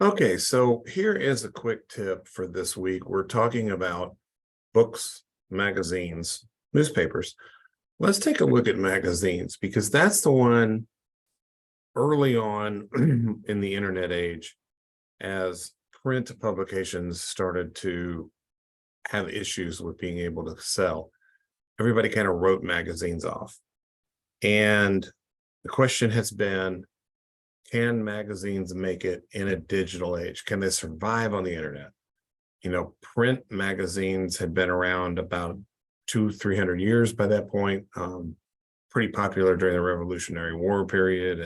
Okay, so here is a quick tip for this week. We're talking about books, magazines, newspapers. Let's take a look at magazines because that's the one early on in the internet age as print publications started to have issues with being able to sell. Everybody kind of wrote magazines off. And the question has been, can magazines make it in a digital age? Can they survive on the internet? Print magazines had been around about 300 years by that point. Pretty popular during the Revolutionary War period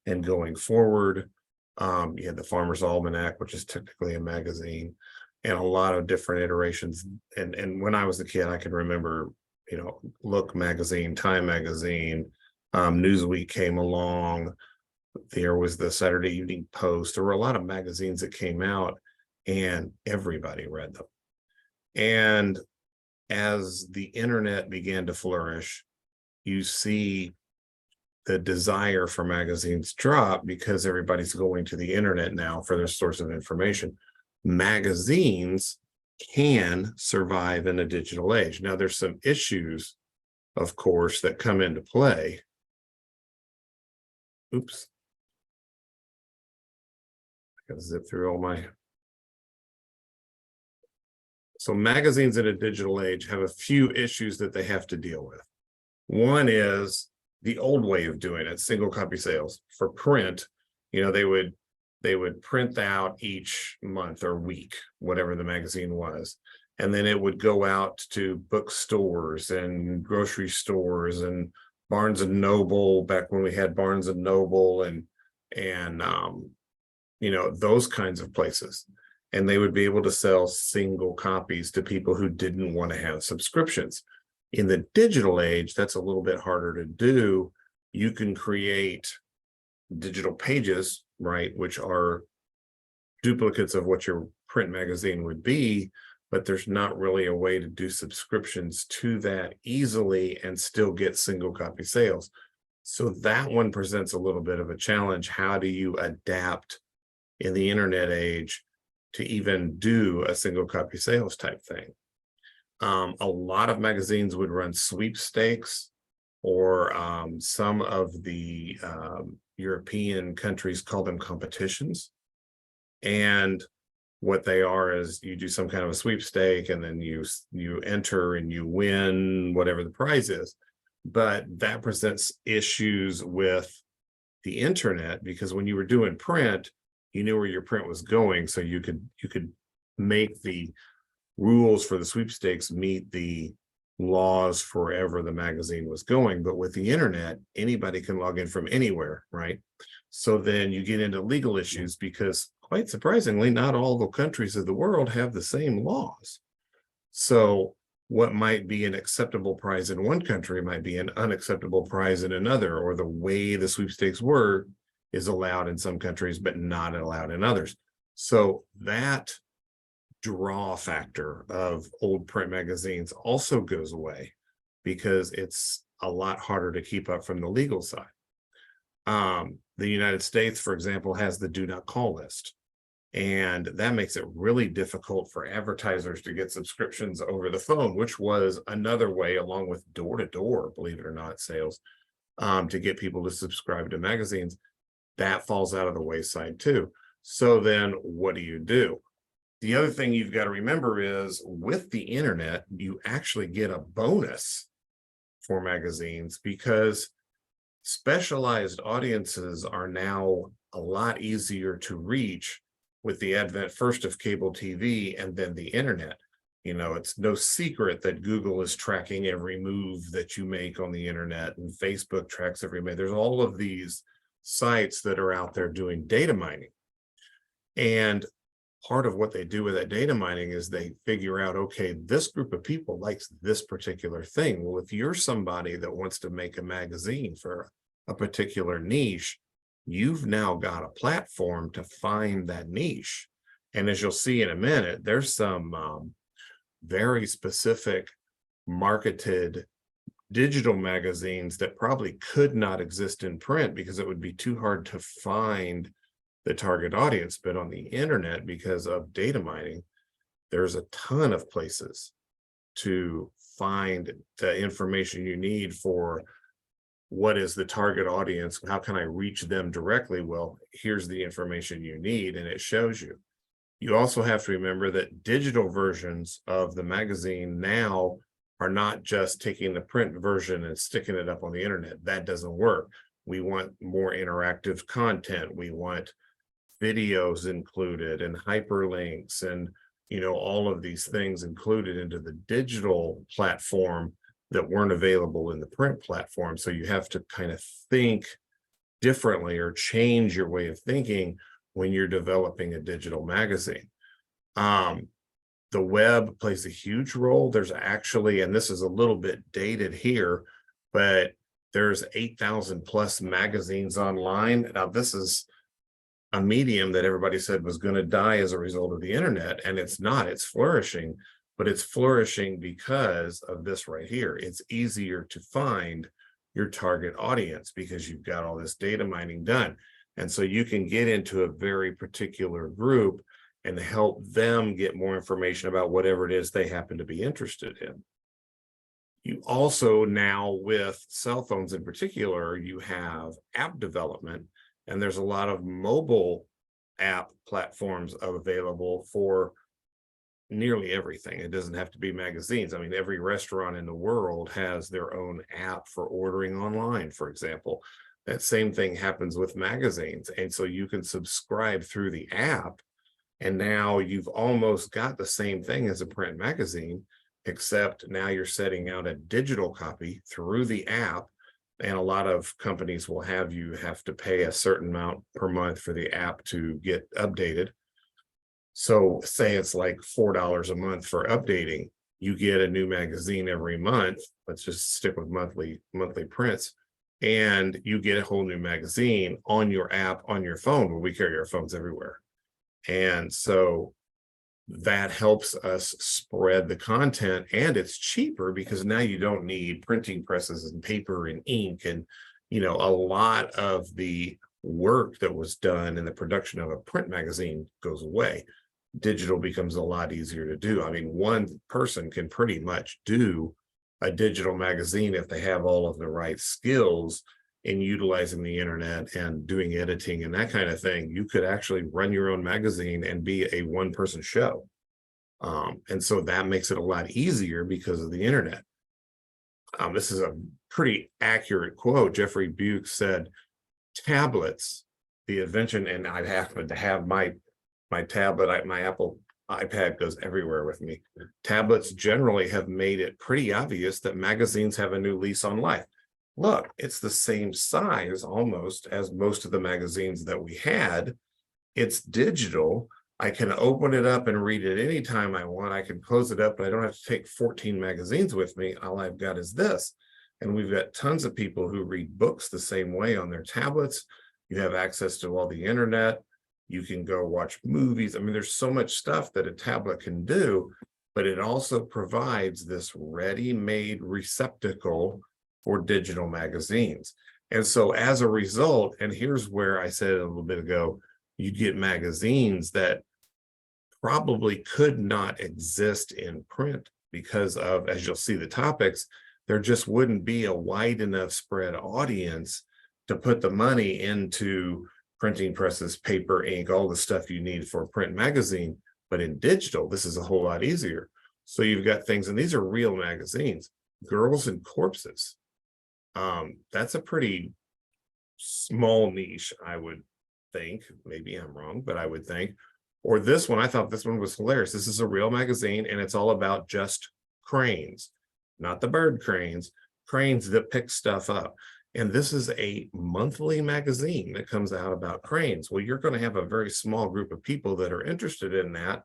and going forward. You had the Farmer's Almanac, which is technically a magazine, and a lot of different iterations. And when I was a kid, I can remember, Look magazine, Time magazine, Newsweek came along. There was the Saturday Evening Post. There were a lot of magazines that came out and everybody read them. And as the internet began to flourish, you see the desire for magazines drop because everybody's going to the internet now for their source of information. Magazines can survive in a digital age. Now, there's some issues, of course, that come into play. Oops. I gotta zip through all my. So magazines in a digital age have a few issues that they have to deal with. One is the old way of doing it, single copy sales. For print, they would print out each month or week, whatever the magazine was, and then it would go out to bookstores and grocery stores and Barnes and Noble, back when we had Barnes and Noble and those kinds of places. And they would be able to sell single copies to people who didn't want to have subscriptions. In the digital age, that's a little bit harder to do. You can create digital pages, right, which are duplicates of what your print magazine would be, but there's not really a way to do subscriptions to that easily and still get single copy sales. So that one presents a little bit of a challenge. How do you adapt in the internet age to even do a single copy sales type thing? A lot of magazines would run sweepstakes, or some of the European countries call them competitions. And what they are is you do some kind of a sweepstake and then you enter and you win whatever the prize is. But that presents issues with the internet, because when you were doing print, you knew where your print was going, so you could make the rules for the sweepstakes meet the laws for wherever the magazine was going. But with the internet, anybody can log in from anywhere, right? So then you get into legal issues because, quite surprisingly, not all the countries of the world have the same laws. So what might be an acceptable prize in one country might be an unacceptable prize in another, or the way the sweepstakes were is allowed in some countries but not allowed in others. So that draw factor of old print magazines also goes away because it's a lot harder to keep up from the legal side. The United States, for example, has the do not call list, and that makes it really difficult for advertisers to get subscriptions over the phone, which was another way, along with door-to-door, believe it or not, sales, to get people to subscribe to magazines. That falls out of the wayside too. So then what do you do? The other thing you've got to remember is, with the internet, you actually get a bonus for magazines because specialized audiences are now a lot easier to reach with the advent first of cable TV and then the internet. It's no secret that Google is tracking every move that you make on the internet, and Facebook tracks every move. There's all of these sites that are out there doing data mining. And part of what they do with that data mining is they figure out, okay, this group of people likes this particular thing. Well, if you're somebody that wants to make a magazine for a particular niche, you've now got a platform to find that niche. And as you'll see in a minute, there's some very specific marketed digital magazines that probably could not exist in print because it would be too hard to find the target audience. But on the internet, because of data mining, there's a ton of places to find the information you need for what is the target audience, how can I reach them directly. Well, here's the information you need, and it shows you. You also have to remember that digital versions of the magazine now are not just taking the print version and sticking it up on the internet. That doesn't work. We want more interactive content. We want videos included and hyperlinks and all of these things included into the digital platform that weren't available in the print platform. So you have to kind of think differently or change your way of thinking when you're developing a digital magazine. The web plays a huge role. There's actually, and this is a little bit dated here, but there's 8,000 plus magazines online. Now, this is a medium that everybody said was going to die as a result of the internet, and it's not. It's flourishing, but it's flourishing because of this right here. It's easier to find your target audience because you've got all this data mining done. And so you can get into a very particular group and help them get more information about whatever it is they happen to be interested in. You also now, with cell phones in particular, you have app development, and there's a lot of mobile app platforms available for nearly everything. It doesn't have to be magazines. I mean, every restaurant in the world has their own app for ordering online, for example. That same thing happens with magazines. And so you can subscribe through the app, and now you've almost got the same thing as a print magazine, except now you're setting out a digital copy through the app. And a lot of companies will have you have to pay a certain amount per month for the app to get updated. So say it's like $4 a month for updating. You get a new magazine every month. Let's just stick with monthly prints. And you get a whole new magazine on your app, on your phone, where we carry our phones everywhere. And so that helps us spread the content, and it's cheaper because now you don't need printing presses and paper and ink. And, a lot of the work that was done in the production of a print magazine goes away. Digital becomes a lot easier to do. I mean, one person can pretty much do a digital magazine if they have all of the right skills in utilizing the internet and doing editing and that kind of thing. You could actually run your own magazine and be a one-person show. And so that makes it a lot easier because of the internet. This is a pretty accurate quote. Jeffrey Buke said, tablets, the invention, and I happen to have my tablet, my Apple iPad goes everywhere with me. Tablets generally have made it pretty obvious that magazines have a new lease on life. Look, it's the same size almost as most of the magazines that we had. It's digital. I can open it up and read it anytime I want. I can close it up, but I don't have to take 14 magazines with me. All I've got is this. And we've got tons of people who read books the same way on their tablets. You have access to all the internet. You can go watch movies. I mean, there's so much stuff that a tablet can do, but it also provides this ready-made receptacle for digital magazines. And so as a result, and here's where I said a little bit ago, you get magazines that probably could not exist in print because of, as you'll see the topics, there just wouldn't be a wide enough spread audience to put the money into printing presses, paper, ink, all the stuff you need for a print magazine. But in digital, this is a whole lot easier. So you've got things, and these are real magazines, Girls and Corpses. That's a pretty small niche, I would think. Maybe I'm wrong, but I would think. Or this one, I thought this one was hilarious. This is a real magazine, and it's all about just cranes, not the bird cranes, cranes that pick stuff up. And this is a monthly magazine that comes out about cranes. Well, you're going to have a very small group of people that are interested in that,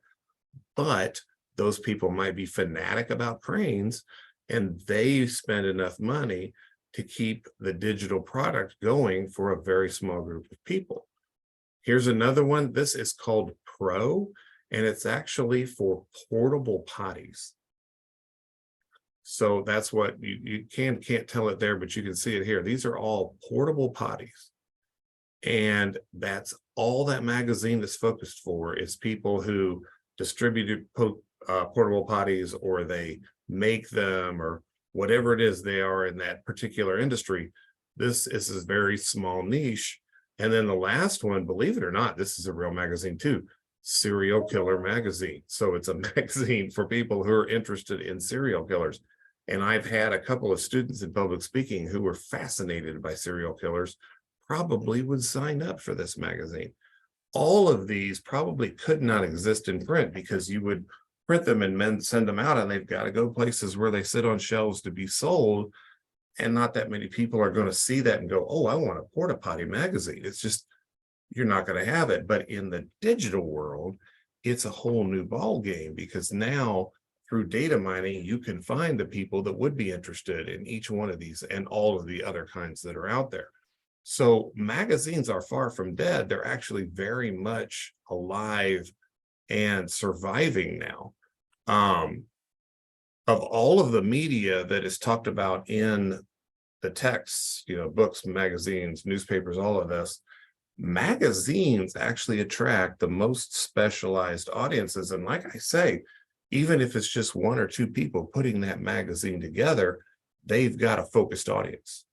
but those people might be fanatic about cranes, and they spend enough money to keep the digital product going for a very small group of people. Here's another one. This is called Pro, and it's actually for portable potties. So that's what you can't tell it there, but you can see it here. These are all portable potties. And that's all that magazine is focused for, is people who distribute portable potties, or they make them, or whatever it is they are in that particular industry. This is a very small niche. And then the last one, believe it or not, this is a real magazine too, Serial Killer Magazine. So it's a magazine for people who are interested in serial killers. And I've had a couple of students in public speaking who were fascinated by serial killers, probably would sign up for this magazine. All of these probably could not exist in print, because you would print them and then send them out, and they've got to go places where they sit on shelves to be sold. And not that many people are going to see that and go, oh, I want a porta potty magazine. It's just, you're not going to have it. But in the digital world, it's a whole new ball game, because now through data mining, you can find the people that would be interested in each one of these and all of the other kinds that are out there. So magazines are far from dead. They're actually very much alive and surviving now. Of all of the media that is talked about in the texts, books, magazines, newspapers, all of this, magazines actually attract the most specialized audiences. And like I say, even if it's just one or two people putting that magazine together, they've got a focused audience.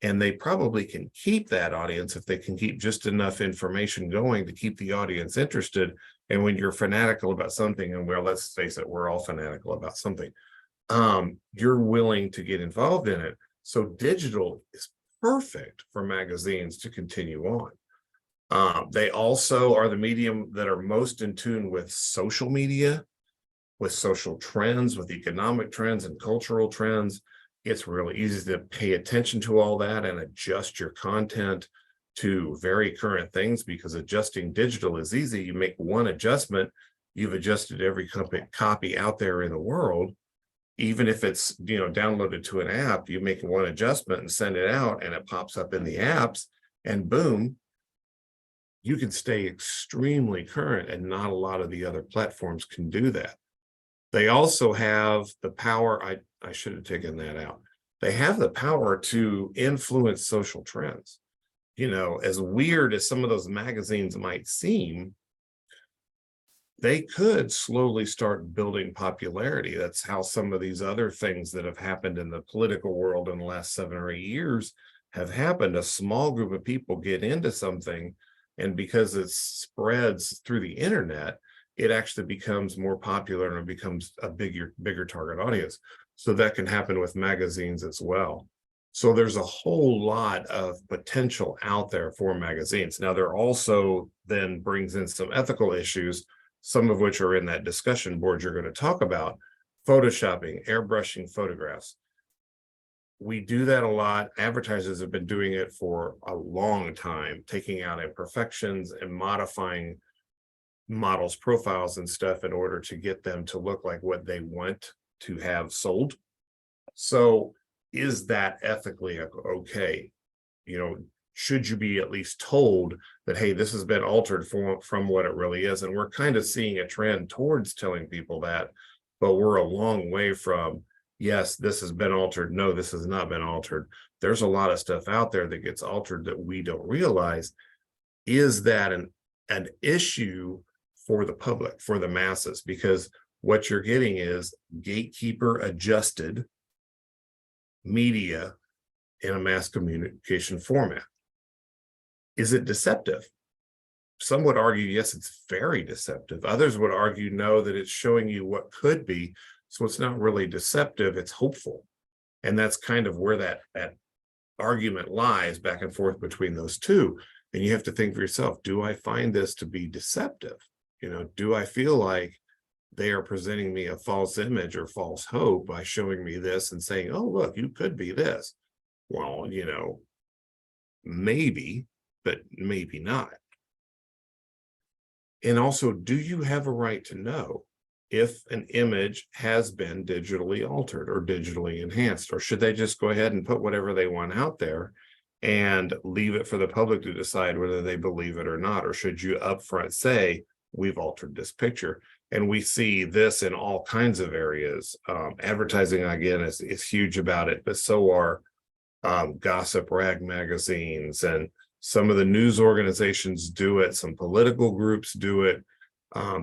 And they probably can keep that audience if they can keep just enough information going to keep the audience interested. And when you're fanatical about something, and well, let's face it, we're all fanatical about something, you're willing to get involved in it. So digital is perfect for magazines to continue on. They also are the medium that are most in tune with social media, with social trends, with economic trends and cultural trends. It's really easy to pay attention to all that and adjust your content to very current things, because adjusting digital is easy. You make one adjustment, you've adjusted every copy out there in the world. Even if it's downloaded to an app, you make one adjustment and send it out, and it pops up in the apps, and boom, you can stay extremely current, and not a lot of the other platforms can do that. They also have the power, I should have taken that out. They have the power to influence social trends. As weird as some of those magazines might seem, they could slowly start building popularity. That's how some of these other things that have happened in the political world in the last 7 or 8 years have happened. A small group of people get into something, and because it spreads through the internet, it actually becomes more popular, and it becomes a bigger target audience. So that can happen with magazines as well. So there's a whole lot of potential out there for magazines. Now, there also then brings in some ethical issues, some of which are in that discussion board you're going to talk about. Photoshopping, airbrushing photographs. We do that a lot. Advertisers have been doing it for a long time, taking out imperfections and modifying models' profiles and stuff in order to get them to look like what they want to have sold. So is that ethically okay? Should you be at least told that, hey, this has been altered from what it really is? And we're kind of seeing a trend towards telling people that, but we're a long way from, yes, this has been altered. No, this has not been altered. There's a lot of stuff out there that gets altered that we don't realize. Is that an issue for the public, for the masses? Because what you're getting is gatekeeper adjusted media in a mass communication format. Is it deceptive? Some would argue, yes, it's very deceptive. Others would argue, no, that it's showing you what could be. So it's not really deceptive, it's hopeful. And that's kind of where that argument lies, back and forth between those two. And you have to think for yourself, do I find this to be deceptive? Do I feel like they are presenting me a false image or false hope by showing me this and saying, oh, look, you could be this? Well, maybe, but maybe not. And also, do you have a right to know if an image has been digitally altered or digitally enhanced? Or should they just go ahead and put whatever they want out there and leave it for the public to decide whether they believe it or not? Or should you upfront say, we've altered this picture? And we see this in all kinds of areas. Advertising, again, is huge about it, but so are gossip rag magazines and Some of the news organizations do it. Some political groups do it.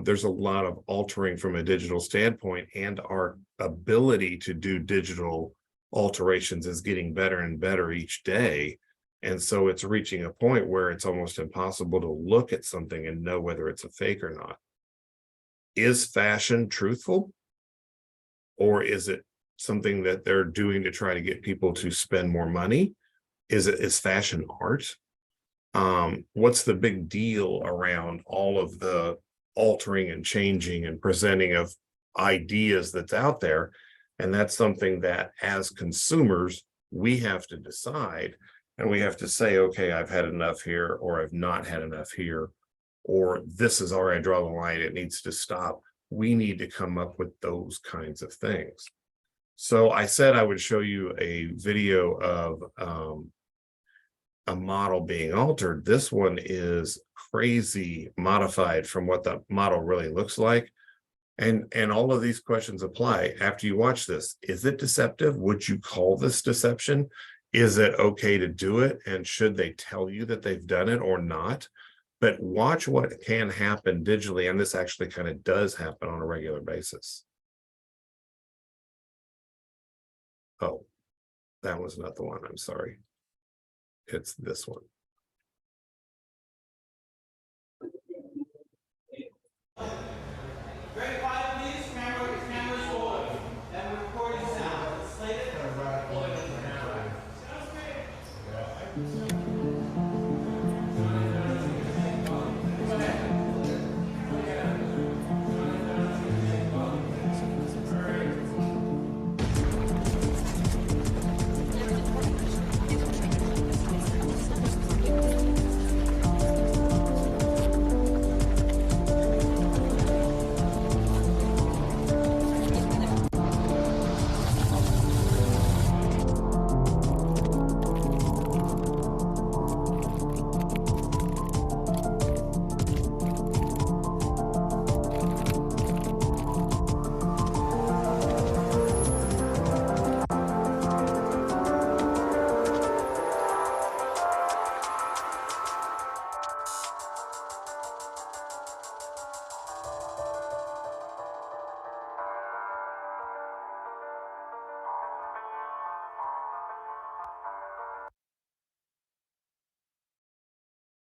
There's a lot of altering from a digital standpoint, and our ability to do digital alterations is getting better and better each day. And so it's reaching a point where it's almost impossible to look at something and know whether it's a fake or not. Is fashion truthful? Or is it something that they're doing to try to get people to spend more money? Is fashion art? What's the big deal around all of the altering and changing and presenting of ideas that's out there? And that's something that as consumers, we have to decide, and we have to say, okay, I've had enough here, or I've not had enough here, or this is already, I draw the line, it needs to stop. We need to come up with those kinds of things. So I said I would show you a video of a model being altered. This one is crazy modified from what the model really looks like. And all of these questions apply after you watch this. Is it deceptive? Would you call this deception? Is it okay to do it? And should they tell you that they've done it or not? But watch what can happen digitally. And this actually kind of does happen on a regular basis. Oh, that was not the one. I'm sorry. It's this one. Very quiet, please. Cameras rolling. And we're recording sound. It's slated.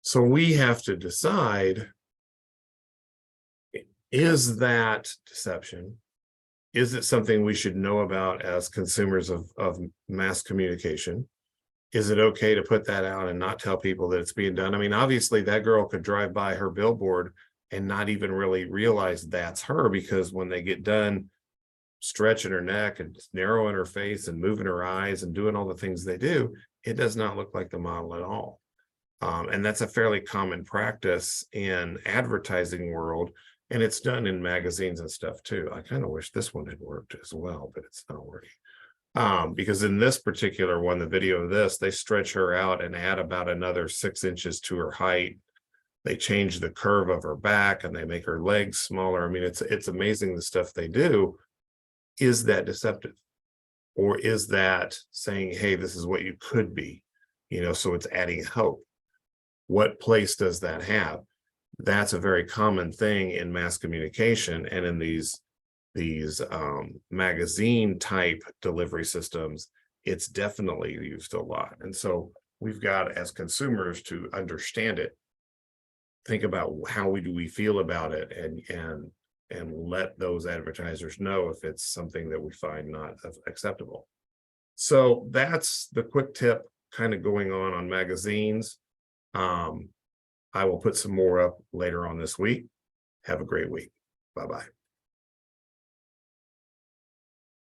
So we have to decide, is that deception? Is it something we should know about as consumers of mass communication? Is it okay to put that out and not tell people that it's being done? I mean, obviously that girl could drive by her billboard and not even really realize that's her, because when they get done stretching her neck and narrowing her face and moving her eyes and doing all the things they do, it does not look like the model at all. And that's a fairly common practice in advertising world, and it's done in magazines and stuff too. I kind of wish this one had worked as well, but it's not working. Because in this particular one, the video of this, they stretch her out and add about another 6 inches to her height. They change the curve of her back and they make her legs smaller. I mean, it's amazing the stuff they do. Is that deceptive? Or is that saying, hey, this is what you could be? You know, so it's adding hope. What place does that have? That's a very common thing in mass communication and in these magazine type delivery systems. It's definitely used a lot. And so we've got, as consumers, to understand it, think about how do we feel about it, and let those advertisers know if it's something that we find not acceptable. So that's the quick tip kind of going on magazines. I will put some more up later on this week. Have a great week. Bye-bye.